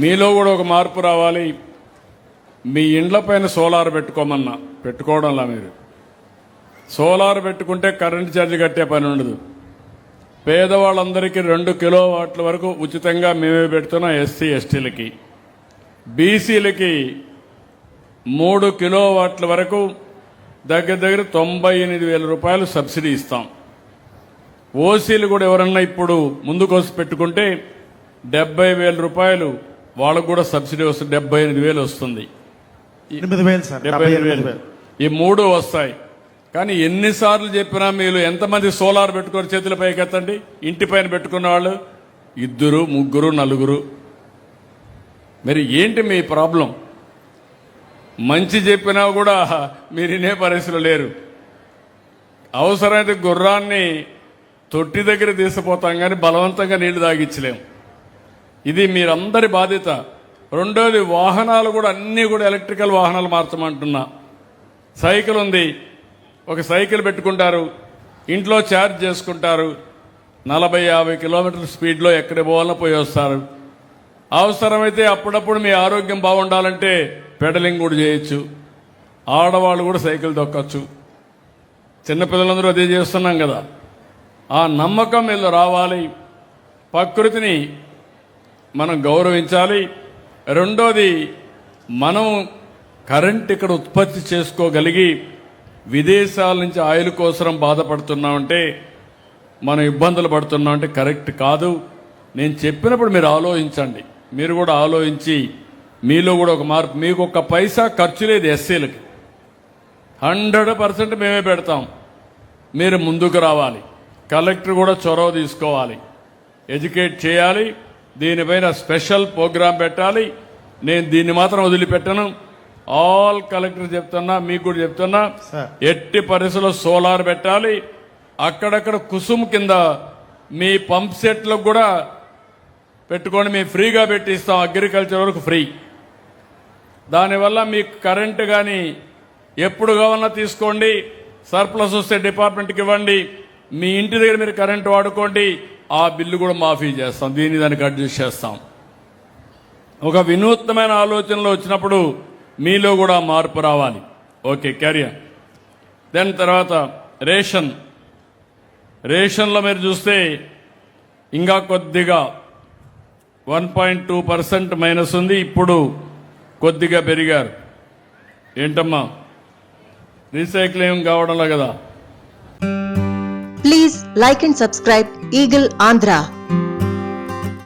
మీలో కూడా ఒక మార్పు రావాలి. మీ ఇండ్ల పైన సోలార్ పెట్టుకోమన్నా పెట్టుకోవడంలా. మీరు సోలార్ పెట్టుకుంటే కరెంటు ఛార్జ్ కట్టే పని ఉండదు. పేదవాళ్ళందరికీ 2 కిలోవాట్ల వరకు ఉచితంగా మేమే పెడుతున్నాం. ఎస్సీ ఎస్టీలకి, బీసీలకి 3 కిలోవాట్ల వరకు దగ్గర 98,000 రూపాయలు సబ్సిడీ ఇస్తాం. ఓసీలు కూడా ఎవరన్నా ఇప్పుడు ముందుకోసి పెట్టుకుంటే 70,000 రూపాయలు వాళ్ళకు కూడా సబ్సిడీ వస్తుంది. 78,000 వస్తుంది. 8,000 సార్, 78,000 ఈ 3 వస్తాయి. కానీ ఎన్నిసార్లు చెప్పినా మీరు ఎంతమంది సోలార్ పెట్టుకొని చేతుల పైకి ఎత్తండి. ఇంటి పైన పెట్టుకున్న వాళ్ళు 2, 3, 4. మరి ఏంటి మీ ప్రాబ్లం? మంచి చెప్పినా కూడా మీరు వినే పరిస్థితులు లేరు. అవసరమైతే గుర్రాన్ని తొట్టి దగ్గర తీసుకుపోతాం కానీ బలవంతంగా నీళ్లు తాగించలేం. ఇది మీరందరి బాధ్యత. రెండోది, వాహనాలు కూడా అన్నీ కూడా ఎలక్ట్రికల్ వాహనాలు మార్చమంటున్నా. సైకిల్ ఉంది, ఒక సైకిల్ పెట్టుకుంటారు, ఇంట్లో ఛార్జ్ చేసుకుంటారు, 40-50 కిలోమీటర్ల స్పీడ్లో ఎక్కడ పోవాలన్నా పోయి వస్తారు. అవసరమైతే అప్పుడప్పుడు మీ ఆరోగ్యం బాగుండాలంటే పెడలింగ్ కూడా చేయొచ్చు. ఆడవాళ్ళు కూడా సైకిల్ తొక్కచ్చు. చిన్నపిల్లలందరూ అదే చేస్తున్నాం కదా. ఆ నమ్మకం వీళ్ళు రావాలి. ప్రకృతిని మనం గౌరవించాలి. రెండోది, మనం కరెంట్ ఇక్కడ ఉత్పత్తి చేసుకోగలిగి విదేశాల నుంచి ఆయిల్ కోసం బాధపడుతున్నామంటే, మనం ఇబ్బందులు పడుతున్నామంటే కరెక్ట్ కాదు. నేను చెప్పినప్పుడు మీరు ఆలోచించండి. మీరు కూడా ఆలోచించి మీలో కూడా ఒక మార్పు. మీకు ఒక్క పైసా ఖర్చు లేదు. ఎస్సీలకి 100% మేమే పెడతాం. మీరు ముందుకు రావాలి. కలెక్టర్ కూడా చొరవ తీసుకోవాలి, ఎడ్యుకేట్ చేయాలి. దీనిపైన స్పెషల్ ప్రోగ్రాం పెట్టాలి. నేను దీన్ని మాత్రం వదిలిపెట్టను. ఆల్ కలెక్టర్ చెప్తున్నా, మీకు కూడా చెప్తున్నా, ఎట్టి పరిస్థితుల్లో సోలార్ పెట్టాలి. అక్కడక్కడ కుసుమ్ కింద మీ పంప్ సెట్లకు కూడా పెట్టుకొని మేము ఫ్రీగా పెట్టిస్తాం. అగ్రికల్చర్ వరకు ఫ్రీ. దానివల్ల మీకు కరెంటు కానీ ఎప్పుడు కావాలన్నా తీసుకోండి. సర్ప్లస్ వస్తే డిపార్ట్మెంట్కి ఇవ్వండి. మీ ఇంటి దగ్గర మీరు కరెంటు వాడుకోండి. ఆ బిల్లు కూడా మాఫీ చేస్తాం. దానికి అడ్జస్ట్ చేస్తాం. ఒక వినూత్నమైన ఆలోచనలు వచ్చినప్పుడు మీలో కూడా మార్పు రావాలి. Okay, carrier. దెన్ తర్వాత రేషన్లో మీరు చూస్తే ఇంకా కొద్దిగా 1.2% మైనస్ ఉంది. ఇప్పుడు కొద్దిగా పెరిగారు. ఏంటమ్మా, రీసైక్లింగ్ కావడంలో కదా. Please like and subscribe Eagle Andhra.